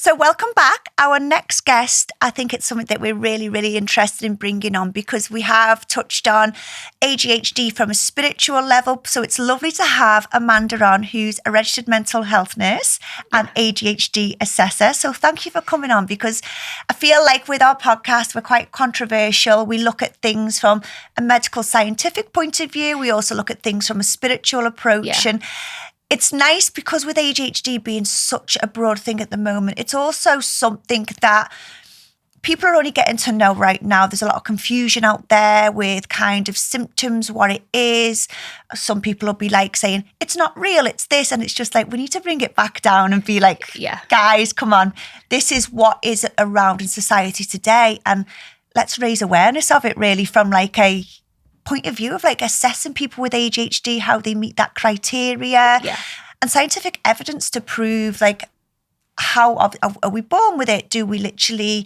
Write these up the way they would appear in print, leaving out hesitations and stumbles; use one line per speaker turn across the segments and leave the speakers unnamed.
So welcome back. Our next guest, I think it's something that we're really, really interested in bringing on because we have touched on ADHD from a spiritual level. So it's lovely to have Amanda on, who's a registered mental health nurse and ADHD assessor. So thank you for coming on, because I feel like with our podcast, we're quite controversial. We look at things from a medical scientific point of view. We also look at things from a spiritual approach. And it's nice because with ADHD being such a broad thing at the moment, it's also something that people are only getting to know right now. There's a lot of confusion out there with kind of symptoms, what it is. Some people will be like saying, it's not real, it's this. And it's just like, we need to bring it back down and be like, guys, come on. This is what is around in society today. And let's raise awareness of it really from like a point of view of like assessing people with ADHD, how they meet that criteria, and scientific evidence to prove like how are we born with it? Do we literally,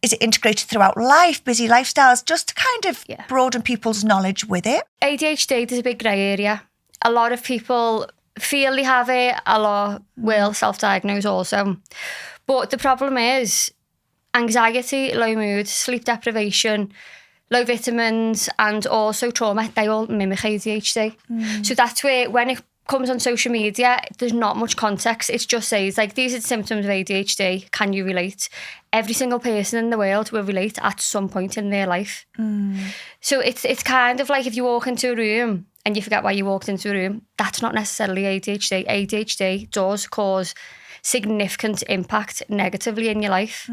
is it integrated throughout life, busy lifestyles, just to kind of broaden people's knowledge with it?
ADHD, there's a big grey area. A lot of people feel they have it, a lot will self-diagnose also. But the problem is anxiety, low mood, sleep deprivation, low vitamins, and also trauma, they all mimic ADHD. So that's where, when it comes on social media, there's not much context. It just says, like, these are the symptoms of ADHD. Can you relate? Every single person in the world will relate at some point in their life. So it's kind of like if you walk into a room and you forget why you walked into a room, that's not necessarily ADHD. ADHD does cause significant impact negatively in your life.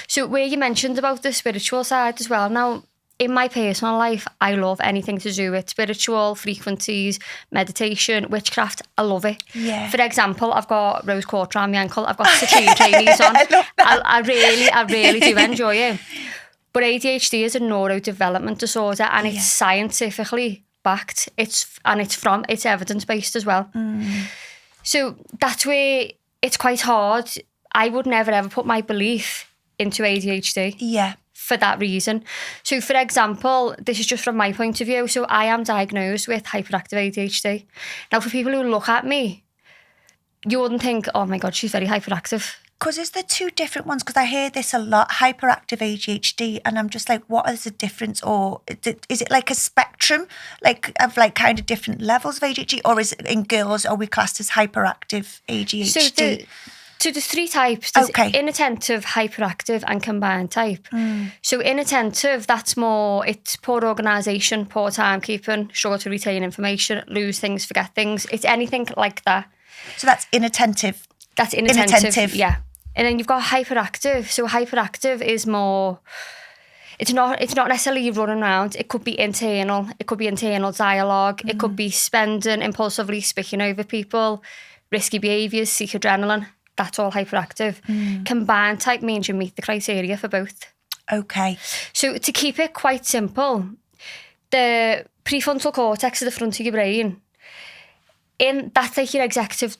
So where you mentioned about the spiritual side as well, now, in my personal life, I love anything to do with spiritual frequencies, meditation, witchcraft. I love it. For example, I've got rose quartz around my ankle. I've got citrine trainees on. I really do enjoy it. But ADHD is a neurodevelopment disorder, and it's scientifically backed. It's evidence-based as well. So that's where it's quite hard. I would never ever put my belief into ADHD. For that reason. So for example, this is just from my point of view. So I am diagnosed with hyperactive ADHD. Now for people who look at me, you wouldn't think, oh my God, she's very hyperactive.
Because is there two different ones? Because I hear this a lot, hyperactive ADHD, and I'm just like, what is the difference? Or is it like a spectrum, like of like kind of different levels of ADHD? Or is it in girls, are we classed as hyperactive ADHD?
So there's three types. There's inattentive, hyperactive and combined type. So inattentive, that's more, it's poor organisation, poor timekeeping, struggle to retain information, lose things, forget things. It's anything like that.
So that's inattentive.
That's inattentive. Yeah. And then you've got hyperactive. So hyperactive is more, it's not necessarily you running around. It could be internal. It could be internal dialogue. It could be spending, impulsively speaking over people, risky behaviours, seek adrenaline. That's all hyperactive. Combined type means you meet the criteria for both.
Okay.
So to keep it quite simple, the prefrontal cortex is the front of your brain. That's like your executive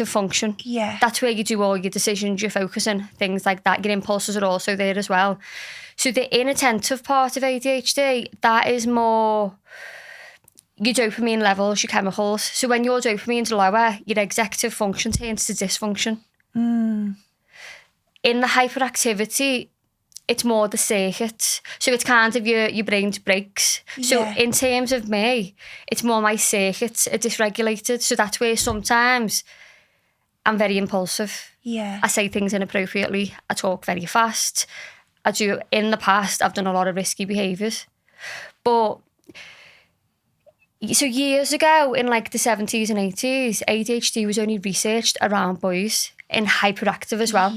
function. That's where you do all your decisions, your focusing, things like that. Your impulses are also there as well. So the inattentive part of ADHD, that is more your dopamine levels, your chemicals. So when your dopamine's lower, your executive function turns to dysfunction. In the hyperactivity, it's more the circuit. So it's kind of your brain's breaks. So in terms of me, it's more my circuits are dysregulated. So that's where sometimes I'm very impulsive. I say things inappropriately. I talk very fast. In the past, I've done a lot of risky behaviours. But so years ago, in like the 70s and 80s, ADHD was only researched around boys and hyperactive as well.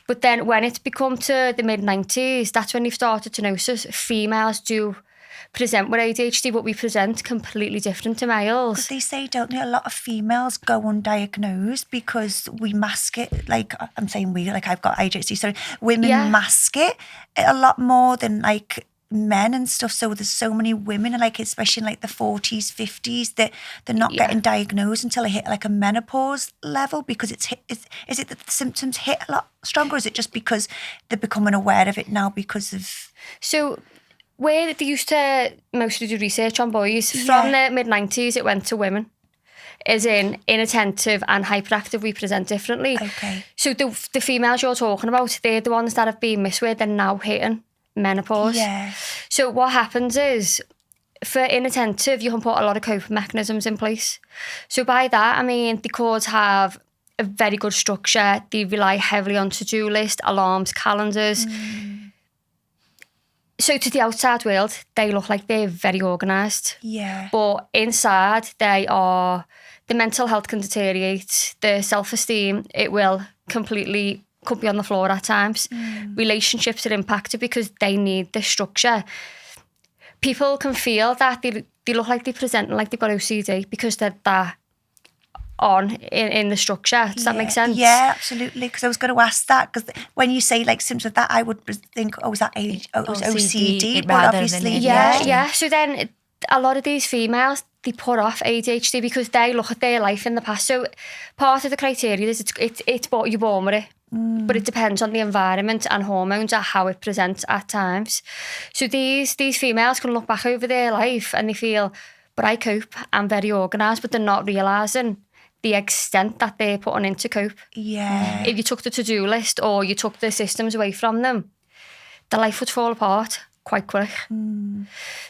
But then when it's become to the mid-90s, that's when they've started to notice females do present with ADHD, but we present completely different to males.
Because they say, don't they, a lot of females go undiagnosed because we mask it. Like, I'm saying we, like I've got ADHD, so women mask it a lot more than like men and stuff. So there's so many women, like especially in like the 40s, 50s, that they're not getting diagnosed until they hit like a menopause level, because is it that the symptoms hit a lot stronger, or is it just because they're becoming aware of it now because of...
So where they used to mostly do research on boys, from the mid-90s it went to women. as in inattentive and hyperactive, we present differently.
Okay.
So the females you're talking about, they're the ones that have been misread and now hitting menopause.
Yeah.
So what happens is, for inattentive, you can put a lot of coping mechanisms in place. So by that, I mean, the codes have a very good structure. They rely heavily on to-do list, alarms, calendars. So to the outside world, they look like they're very organised.
Yeah.
But inside, the mental health can deteriorate, the self-esteem, it will completely, could be on the floor at times. Relationships are impacted because they need the structure. People can feel that they look like they're presenting like they've got OCD because they're that on in the structure. Does that make sense?
Yeah, absolutely. Because I was going to ask that, because when you say like symptoms of that, I would think, oh, is that OCD? But obviously,
yeah. So then a lot of these females, they put off ADHD because they look at their life in the past. So part of the criteria is it's what you're born with it. But it depends on the environment and hormones and how it presents at times. So these females can look back over their life and they feel, but I cope, I'm very organised, but they're not realising the extent that they're putting into cope.
Yeah.
If you took the to-do list or you took the systems away from them, the life would fall apart quite quick.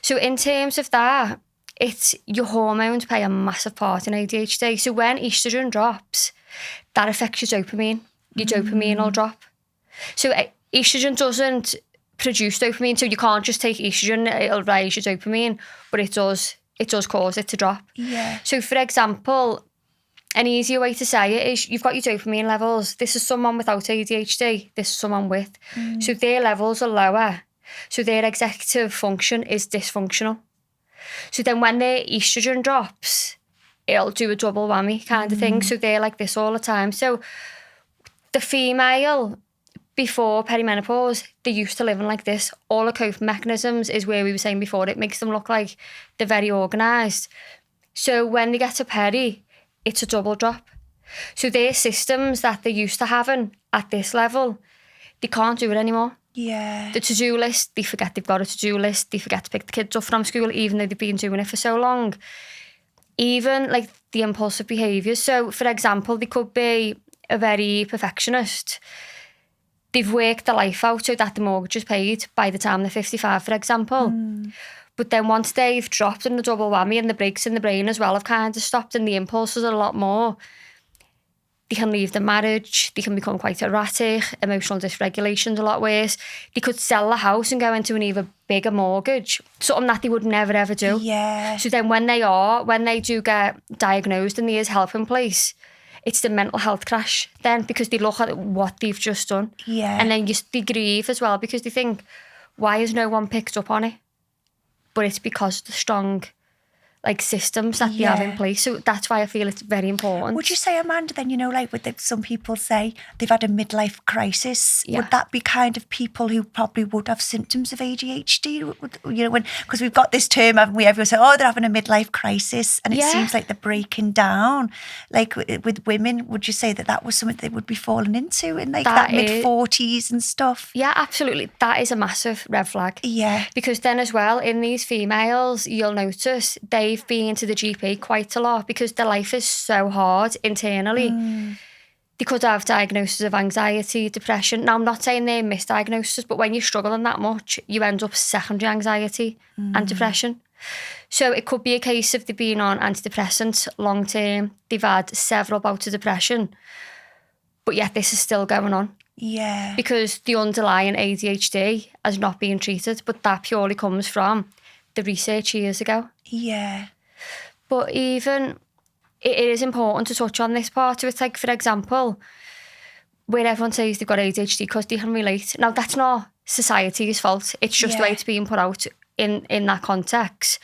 So in terms of that, it's your hormones play a massive part in ADHD. So when estrogen drops, that affects your dopamine. Your dopamine will drop. So estrogen doesn't produce dopamine, so you can't just take estrogen, it'll raise your dopamine, but it does cause it to drop.
Yeah.
So for example, an easier way to say it is you've got your dopamine levels. This is someone without ADHD. This is someone with. So their levels are lower. So their executive function is dysfunctional. So then when their estrogen drops, it'll do a double whammy kind of thing. So they're like this all the time. So the female, before perimenopause, they're used to living like this. All the coping mechanisms is where we were saying before, it makes them look like they're very organised. So when they get to peri, it's a double drop. So their systems that they're used to having at this level, they can't do it anymore.
Yeah.
The to-do list, they forget they've got a to-do list. They forget to pick the kids up from school, even though they've been doing it for so long. Even like the impulsive behaviours. So for example, they could be a very perfectionist. They've worked their life out so that the mortgage is paid by the time they're 55, for example. But then once they've dropped in the double whammy and the brakes in the brain as well have kind of stopped and the impulses are a lot more, they can leave the marriage, they can become quite erratic, emotional dysregulation's a lot worse. They could sell the house and go into an even bigger mortgage, something that they would never ever do.
Yeah.
So then when they do get diagnosed and there's help in place, it's the mental health crash then, because they look at what they've just done.
Yeah.
And then they grieve as well because they think, why has no one picked up on it? But it's because of the strong systems that they have in place. So that's why I feel it's very important.
Would you say, Amanda, then, like some people say they've had a midlife crisis, would that be kind of people who probably would have symptoms of ADHD? Because we've got this term, haven't we? Everyone say, oh, they're having a midlife crisis, and it seems like they're breaking down. Like with women, would you say that was something they would be falling into in that mid-40s and stuff?
Yeah, absolutely. That is a massive red flag.
Yeah.
Because then as well, in these females, you'll notice they've been to the GP quite a lot because their life is so hard internally. They could have diagnoses of anxiety, depression. Now, I'm not saying they're misdiagnoses, but when you're struggling that much, you end up secondary anxiety and depression. So it could be a case of they've been on antidepressants long term, they've had several bouts of depression, but yet this is still going on.
Yeah.
Because the underlying ADHD has not been treated, but that purely comes from the research years ago.
Yeah.
But even, it is important to touch on this part of it. Like, for example, where everyone says they've got ADHD because they can relate. Now, that's not society's fault. It's just the way it's being put out in that context.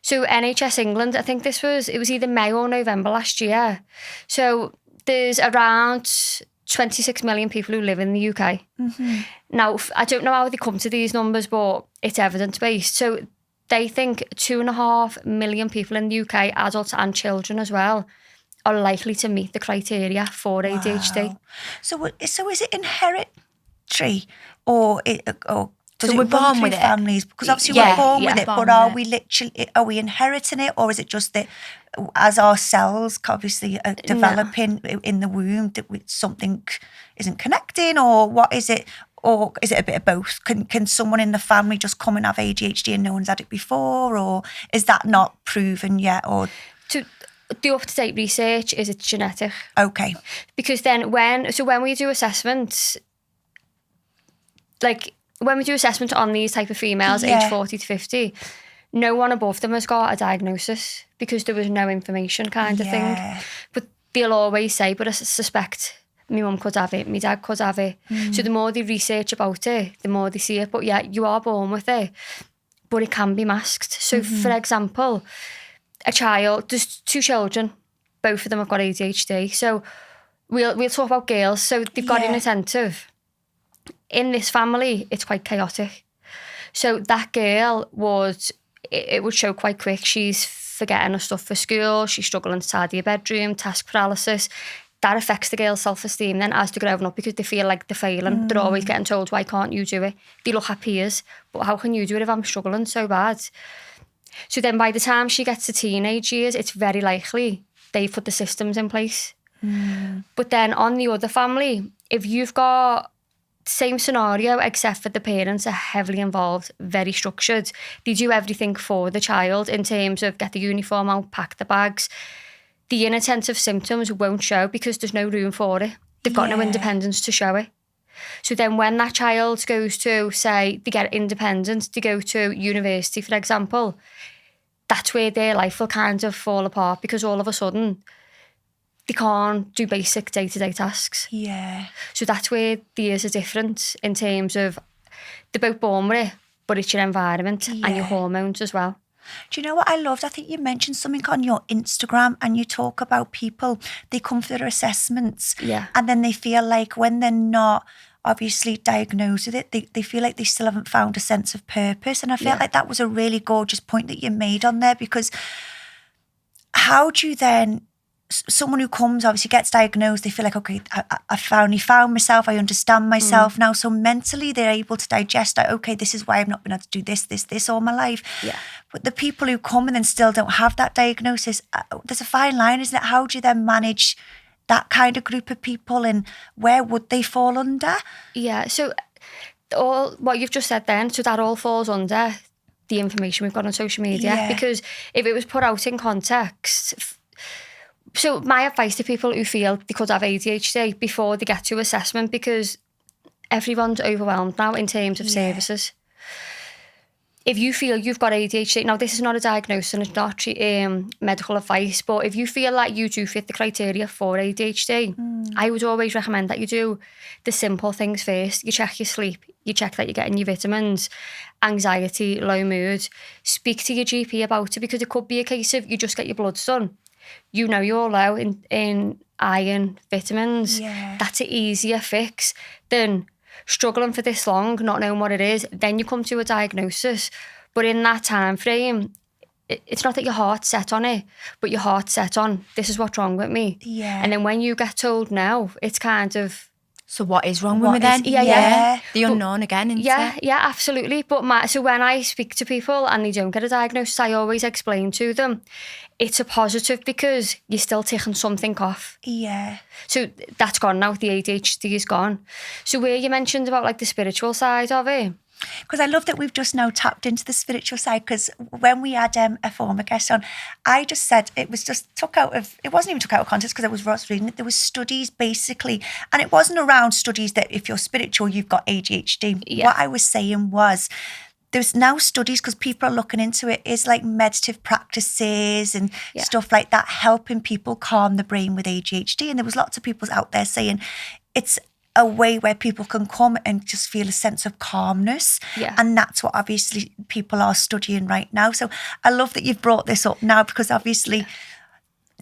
So NHS England, I think it was either May or November last year. So there's around 26 million people who live in the UK. Now, I don't know how they come to these numbers, but it's evidence-based. So they think 2.5 million people in the UK, adults and children as well, are likely to meet the criteria for ADHD.
So is it hereditary or Does
So
it
we're
run
born
through
with it.
families? Because obviously
Yeah,
we're born
yeah.
with it,
Born
but
with
are we inheriting it, or is it just that as our cells obviously are developing in the womb, that something isn't connecting, or what is it? Or is it a bit of both? Can someone in the family just come and have ADHD and no one's had it before, or is that not proven yet? Or
The up-to-date research is it's genetic.
okay,
Because then when we do assessments, like when we do assessment on these type of females, age 40 to 50, no one above them has got a diagnosis because there was no information kind of thing. But they'll always say, but I suspect my mum could have it, my dad could have it. So the more they research about it, the more they see it. But yeah, you are born with it, but it can be masked. So for example, there's 2 children, both of them have got ADHD. So we'll talk about girls. So they've got inattentive. In this family, it's quite chaotic. So that girl it would show quite quick. She's forgetting her stuff for school. She's struggling to tidy her bedroom, task paralysis. That affects the girl's self-esteem then as they're growing up because they feel like they're failing. They're always getting told, why can't you do it? They look at peers, but how can you do it if I'm struggling so bad? So then by the time she gets to teenage years, it's very likely they've put the systems in place. But then on the other family, if you've got same scenario, except for the parents are heavily involved, very structured. They do everything for the child in terms of get the uniform out, pack the bags. The inattentive symptoms won't show because there's no room for it. They've got no independence to show it. So then when that child goes to, say, they get independence, to go to university, for example, that's where their life will kind of fall apart because all of a sudden they can't do basic day-to-day tasks.
Yeah.
So that's where the years are different in terms of they're both born with it, but it's your environment and your hormones as well.
Do you know what I loved? I think you mentioned something on your Instagram and you talk about people, they come for their assessments and then they feel like when they're not obviously diagnosed with it, they feel like they still haven't found a sense of purpose. And I felt like that was a really gorgeous point that you made on there, because how do you then, someone who comes obviously gets diagnosed, they feel like, okay, I finally found myself, I understand myself now. So mentally they're able to digest that, okay, this is why I've not been able to do this all my life. Yeah. But the people who come and then still don't have that diagnosis, there's a fine line, isn't it? How do you then manage that kind of group of people and where would they fall under? Yeah,
so all what you've just said then, so that all falls under the information we've got on social media. Because if it was put out in context, so my advice to people who feel they could have ADHD before they get to assessment, because everyone's overwhelmed now in terms of services. If you feel you've got ADHD, now this is not a diagnosis and it's not medical advice, but if you feel like you do fit the criteria for ADHD, I would always recommend that you do the simple things first. You check your sleep, you check that you're getting your vitamins, anxiety, low mood. Speak to your GP about it, because it could be a case of you just get your bloods done. You know you're low in iron, vitamins. That's an easier fix than struggling for this long, not knowing what it is. Then you come to a diagnosis. But in that time frame, it's not that your heart's set on it, but your heart's set on, this is what's wrong with me. And then when you get told no, it's kind of,
so what is wrong with me then? The unknown again, isn't it?
Yeah, absolutely. But so when I speak to people and they don't get a diagnosis, I always explain to them, it's a positive because you're still taking something off. So that's gone now, the ADHD is gone. So where you mentioned about like the spiritual side of it,
because I love that we've just now tapped into the spiritual side, because when we had a former guest on, I just said it wasn't even took out of context because I was reading it. There was studies basically, and it wasn't around studies that if you're spiritual, you've got ADHD. What I was saying was, there's now studies, because people are looking into it, is like meditative practices and stuff like that, helping people calm the brain with ADHD. And there was lots of people out there saying it's a way where people can come and just feel a sense of calmness. And that's what obviously people are studying right now. So I love that you've brought this up now, because obviously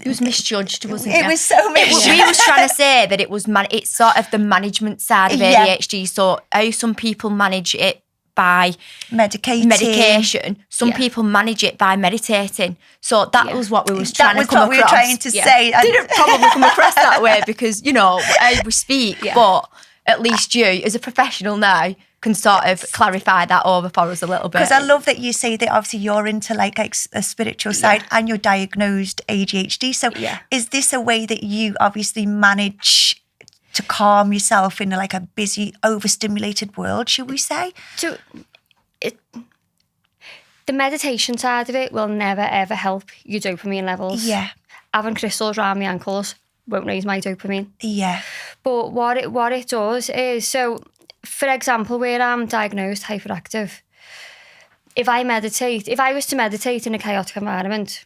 it was misjudged, wasn't it?
It was so misjudged.
We was trying to say that it was it's sort of the management side of ADHD. So how some people manage it by medication. Some people manage it by meditating. So that was what we was trying to come across.
That was what we were trying to say.
Didn't probably come across that way because, how we speak, but at least you, as a professional now, can sort of clarify that over for us a little bit.
Because I love that you say that obviously you're into like a spiritual side and you're diagnosed ADHD. So is this a way that you obviously manage to calm yourself in like a busy, overstimulated world, should we say?
So the meditation side of it will never, ever help your dopamine levels.
Yeah.
Having crystals around my ankles won't raise my dopamine.
Yeah.
But what it does is, so for example, where I'm diagnosed hyperactive, if I was to meditate in a chaotic environment,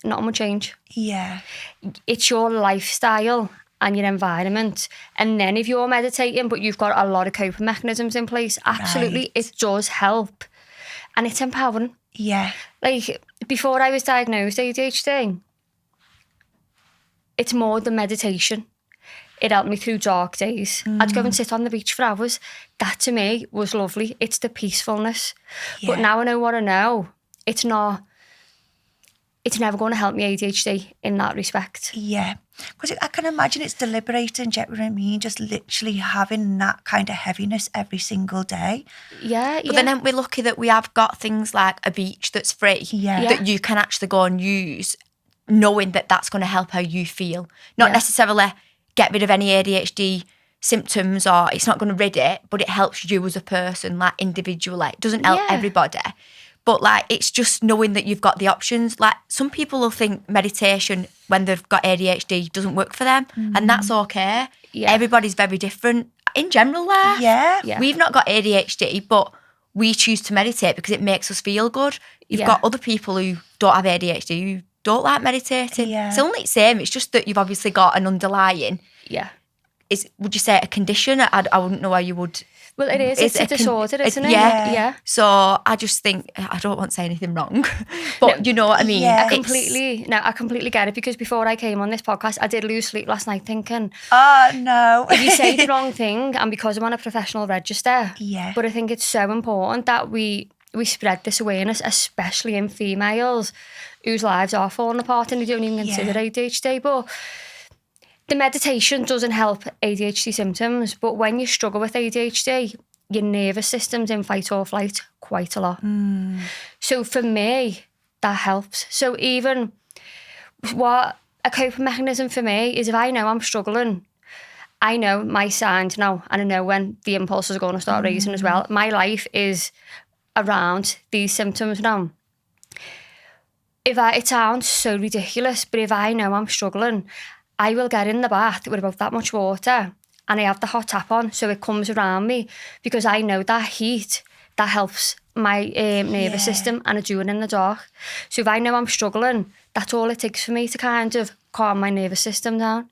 not much change.
Yeah.
It's your lifestyle and your environment. And then if you're meditating, but you've got a lot of coping mechanisms in place, absolutely, it does help. And it's empowering.
Yeah.
Like, before I was diagnosed ADHD, it's more than meditation. It helped me through dark days. I'd go and sit on the beach for hours. That to me was lovely. It's the peacefulness. Yeah. But now I know what I know. It's never going to help me ADHD in that respect.
Yeah. Because I can imagine it's deliberating, do you know what I mean? Just literally having that kind of heaviness every single day.
Yeah.
But then aren't we lucky that we have got things like a beach that's free that you can actually go and use, knowing that that's going to help how you feel. Not necessarily get rid of any ADHD symptoms, or it's not going to rid it, but it helps you as a person, like individually. It doesn't help everybody. But like, it's just knowing that you've got the options. Like, some people will think meditation when they've got ADHD doesn't work for them, and that's okay. Yeah. Everybody's very different. In general, we've not got ADHD, but we choose to meditate because it makes us feel good. You've got other people who don't have ADHD who don't like meditating. Yeah. It's only the same. It's just that you've obviously got an underlying.
Yeah.
Would you say a condition? I wouldn't know how you would.
Well, it is. It's a disorder, isn't it?
Yeah. So I just think, I don't want to say anything wrong, but no, you know what I mean?
Yeah. I completely get it, because before I came on this podcast, I did lose sleep last night thinking,
oh no,
if you say the wrong thing, and because I'm on a professional register, but I think it's so important that we spread this awareness, especially in females whose lives are falling apart and they don't even consider ADHD. But the meditation doesn't help ADHD symptoms, but when you struggle with ADHD, your nervous system's in fight or flight quite a lot. So for me, that helps. So even what a coping mechanism for me is, if I know I'm struggling, I know my signs now, and I know when the impulses are going to start raising as well. My life is around these symptoms now. It sounds so ridiculous, but if I know I'm struggling, I will get in the bath with about that much water, and I have the hot tap on so it comes around me, because I know that heat, that helps my nervous system, and I do it in the dark. So if I know I'm struggling, that's all it takes for me to kind of calm my nervous system down.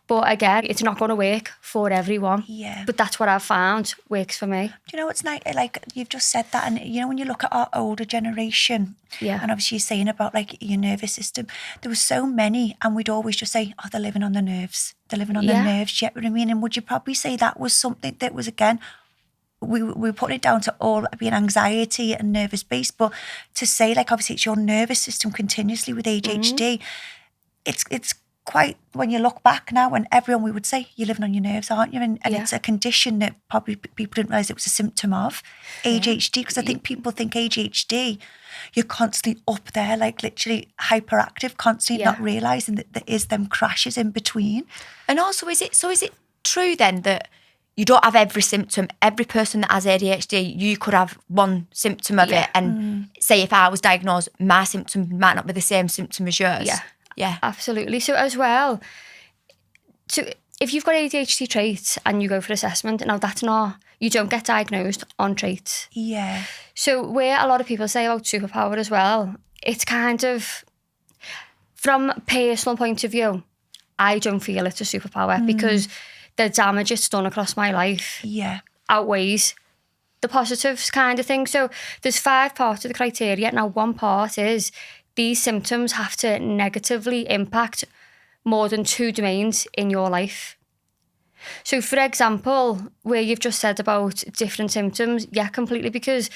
But again, it's not going to work for everyone. Yeah. But that's what I've found works for me.
Do you know, it's like you've just said that, and you know, when you look at our older generation, and obviously you're saying about like your nervous system, there were so many, and we'd always just say, oh, they're living on the nerves. They're living on the nerves, you know what I mean? And would you probably say that was something that was, again, we put it down to all being anxiety and nervous based, but to say like, obviously it's your nervous system continuously with ADHD, it's quite, when you look back now, and everyone, we would say, you're living on your nerves, aren't you? And it's a condition that probably people didn't realise it was a symptom of ADHD, because I think people think ADHD, you're constantly up there, like literally hyperactive, constantly not realising that there is them crashes in between.
And also, is it true then that you don't have every symptom? Every person that has ADHD, you could have one symptom of it, and say if I was diagnosed, my symptom might not be the same symptom as yours. Yeah,
absolutely. So as well, so if you've got ADHD traits and you go for assessment, now that's not, you don't get diagnosed on traits.
Yeah.
So where a lot of people say about superpower as well, it's kind of, from a personal point of view, I don't feel it's a superpower, because the damage it's done across my life outweighs the positives kind of thing. So there's 5 parts of the criteria. Now, one part is these symptoms have to negatively impact more than 2 domains in your life. So, for example, where you've just said about different symptoms, completely, because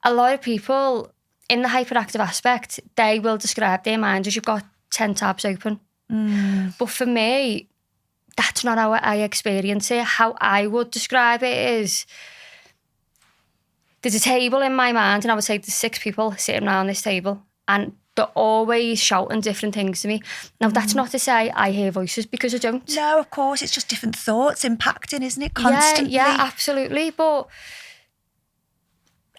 a lot of people in the hyperactive aspect, they will describe their mind as you've got 10 tabs open. But for me, that's not how I experience it. How I would describe it is, there's a table in my mind, and I would say there's 6 people sitting around this table, and they're always shouting different things to me. Now, that's not to say I hear voices, because I don't.
No, of course, it's just different thoughts impacting, isn't it, constantly?
Yeah, absolutely. But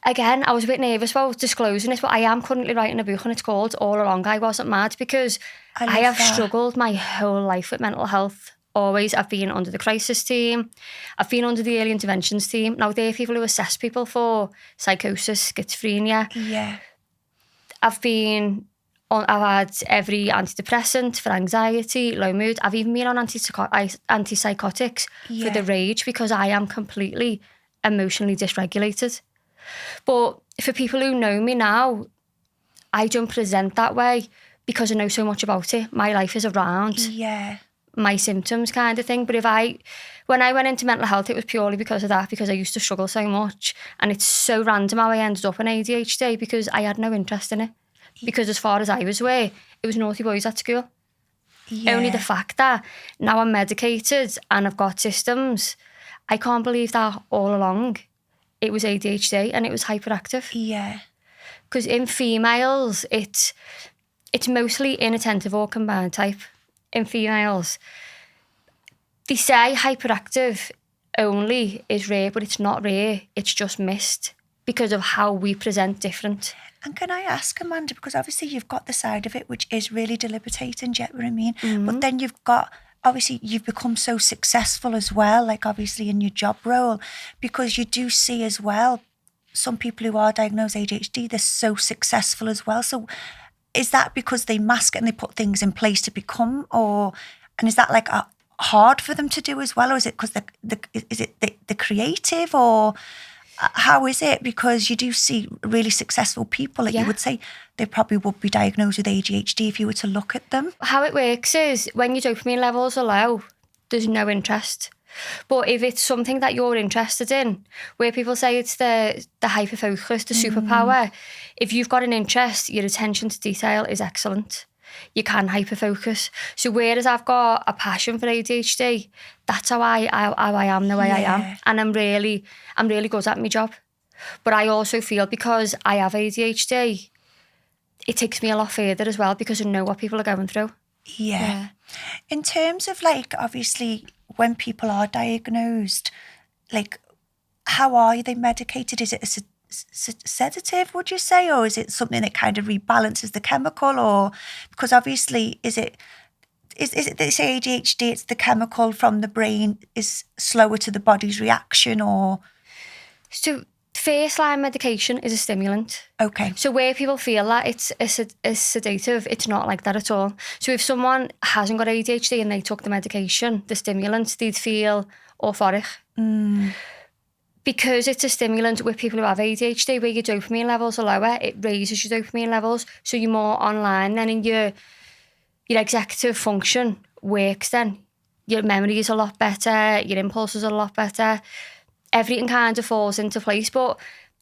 again, I was a bit nervous about disclosing it, but I am currently writing a book, and it's called All Along I Wasn't Mad, because I have struggled my whole life with mental health. Always. I've been under the crisis team. I've been under the early interventions team. Now, they're people who assess people for psychosis, schizophrenia.
Yeah.
I've had every antidepressant for anxiety, low mood. I've even been on antipsychotics for the rage, because I am completely emotionally dysregulated. But for people who know me now, I don't present that way because I know so much about it. My life is around my symptoms, kind of thing. But when I went into mental health, it was purely because of that, because I used to struggle so much. And it's so random how I ended up in ADHD, because I had no interest in it. Because as far as I was aware, it was naughty boys at school. Only the fact that now I'm medicated and I've got systems, I can't believe that all along it was ADHD and it was hyperactive.
Yeah.
Because in females, it's mostly inattentive or combined type. In females, they say hyperactive only is rare, but it's not rare. It's just missed because of how we present different.
And can I ask, Amanda, because obviously you've got the side of it, which is really debilitating, do you get what I mean? Mm-hmm. But then you've got, obviously you've become so successful as well, like obviously in your job role, because you do see as well, some people who are diagnosed ADHD, they're so successful as well. So is that because they mask it and they put things in place to become, and is that like hard for them to do as well? Or is it because the creative, or how is it? Because you do see really successful people that you would say they probably would be diagnosed with ADHD if you were to look at them. How
it works is when your dopamine levels are low, there's no interest. But if it's something that you're interested in, where people say it's the hyperfocus, the superpower, if you've got an interest, your attention to detail is excellent. You can hyperfocus. So whereas I've got a passion for ADHD, that's how I am the way I am. And I'm really good at my job. But I also feel because I have ADHD, it takes me a lot further as well, because I know what people are going through.
Yeah. In terms of like, obviously, when people are diagnosed, like, how are they medicated? Is it a sedative, would you say? Or is it something that kind of rebalances the chemical? Or, because obviously, is it they say ADHD, it's the chemical from the brain is slower to the body's reaction, or?
So first line medication is a stimulant.
Okay.
So where people feel that it's a sedative, it's not like that at all. So if someone hasn't got ADHD and they took the medication, the stimulant, they'd feel euphoric. Because it's a stimulant with people who have ADHD, where your dopamine levels are lower, it raises your dopamine levels. So you're more online then, and your executive function works then. Your memory is a lot better, your impulses are a lot better. Everything kind of falls into place, but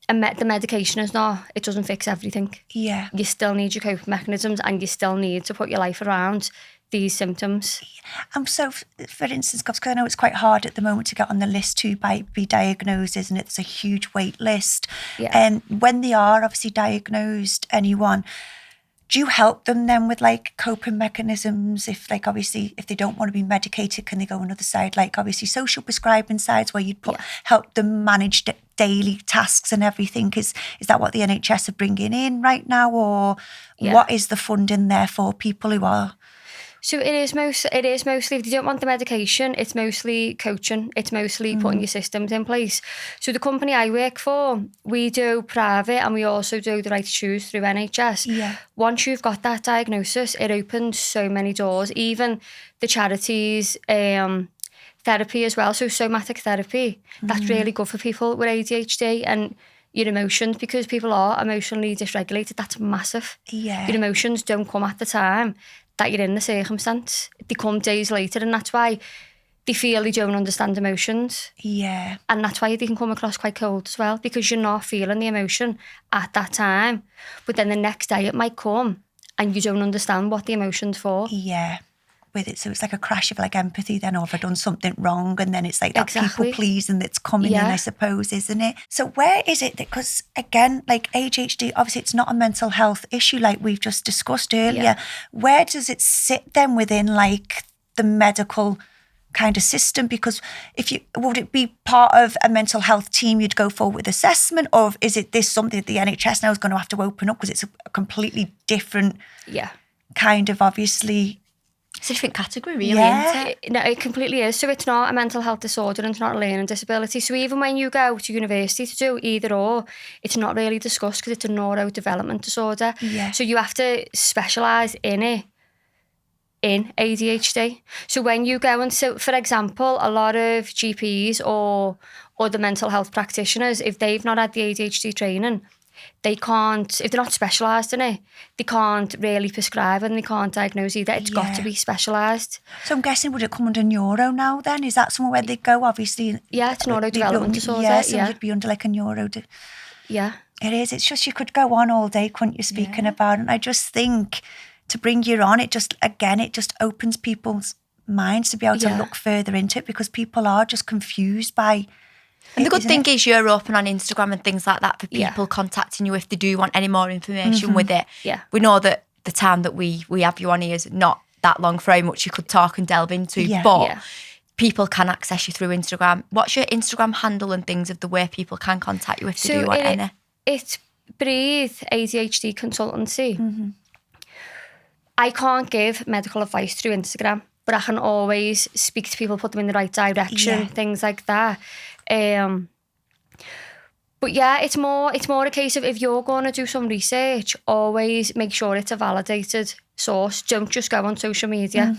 the medication it doesn't fix everything. Yeah. You still need your coping mechanisms, and you still need to put your life around these symptoms. So, for instance, because I know it's quite hard at the moment to get on the list to be diagnosed, isn't it? It's a huge wait list. Yeah. And when they are obviously diagnosed, anyone, do you help them then with like coping mechanisms? If like, obviously, if they don't want to be medicated, can they go another side? Like obviously social prescribing sides where you'd help them manage daily tasks and everything. Is that what the NHS are bringing in right now? Or what is the funding there for people who are? So it is mostly, if you don't want the medication, it's mostly coaching. It's mostly putting your systems in place. So the company I work for, we do private and we also do the right to choose through NHS. Yeah. Once you've got that diagnosis, it opens so many doors, even the charities, therapy as well. So somatic therapy, that's really good for people with ADHD and your emotions, because people are emotionally dysregulated. That's massive. Yeah. Your emotions don't come at the time that you're in the circumstance. They come days later, and that's why they feel they don't understand emotions. Yeah. And that's why they can come across quite cold as well, because you're not feeling the emotion at that time. But then the next day it might come and you don't understand what the emotion's for. Yeah.
with it. So it's like a crash of like empathy then, or have I done something wrong? And then it's like that
Exactly.
people pleasing that's coming in, I suppose, isn't it? So where is it that, because again, like ADHD, obviously it's not a mental health issue like we've just discussed earlier.
Yeah.
Where does it sit then within like the medical kind of system? Because would it be part of a mental health team you'd go forward with assessment, or is it this something that the NHS now is going to have to open up because it's a completely different kind of, obviously,
it's a different category, really, isn't it?
No, it completely is. So it's not a mental health disorder and it's not a learning disability. So even when you go to university to do either or, it's not really discussed because it's a neurodevelopment disorder.
Yeah.
So you have to specialise in it, in ADHD. So when you go and, so for example, a lot of GPs or the mental health practitioners, if they've not had the ADHD training, they can't, if they're not specialised in it, they can't really prescribe and they can't diagnose either. It's got to be specialised.
So I'm guessing, would it come under neuro now then? Is that somewhere where they go, obviously?
Yeah, it's neurodevelopment disorder.
Yeah, so it'd be under like a neuro...
Yeah.
It is. It's just, you could go on all day, couldn't you, speaking about it? And I just think to bring you on, it just opens people's minds to be able to look further into it, because people are just confused by...
And the good thing is you're open on Instagram and things like that for people contacting you if they do want any more information with it.
Yeah.
We know that the time that we have you on here is not that long for how much you could talk and delve into, but people can access you through Instagram. What's your Instagram handle and things of the way people can contact you if they do want any?
It's Breathe ADHD Consultancy. I can't give medical advice through Instagram, but I can always speak to people, put them in the right direction, things like that. But yeah, it's more a case of, if you're going to do some research, always make sure it's a validated source. Don't just go on social media.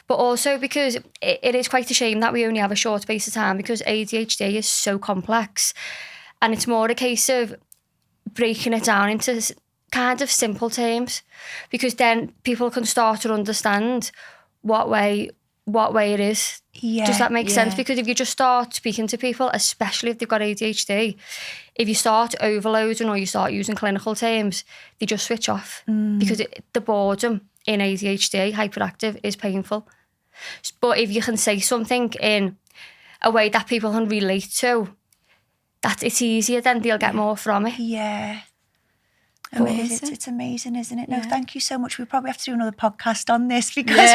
But also because it is quite a shame that we only have a short space of time, because ADHD is so complex, and it's more a case of breaking it down into kind of simple terms, because then people can start to understand what way it is. Does that make sense? Because if you just start speaking to people, especially if they've got ADHD, if you start overloading or you start using clinical terms, they just switch off, because the boredom in ADHD, hyperactive, is painful. But if you can say something in a way that people can relate to, that it's easier, then they'll get more from it.
Yeah. It's amazing, isn't it? No, thank you so much. We probably have to do another podcast on this, because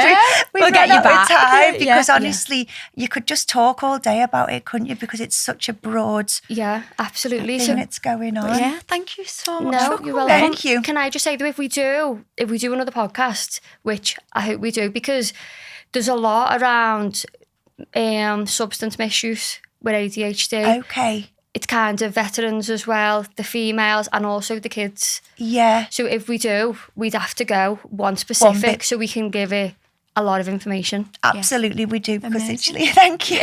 we'll get you back. Time, because honestly, you could just talk all day about it, couldn't you? Because it's such a broad
absolutely
thing that's going on.
Yeah, thank you so much.
No, you're welcome.
Thank you.
Can I just say that if we do another podcast, which I hope we do, because there's a lot around substance misuse with ADHD.
Okay.
It's kind of veterans as well, the females and also the kids.
Yeah.
So if we do, we'd have to go one specific so we can give it a lot of information.
Absolutely, we do, because literally, thank you.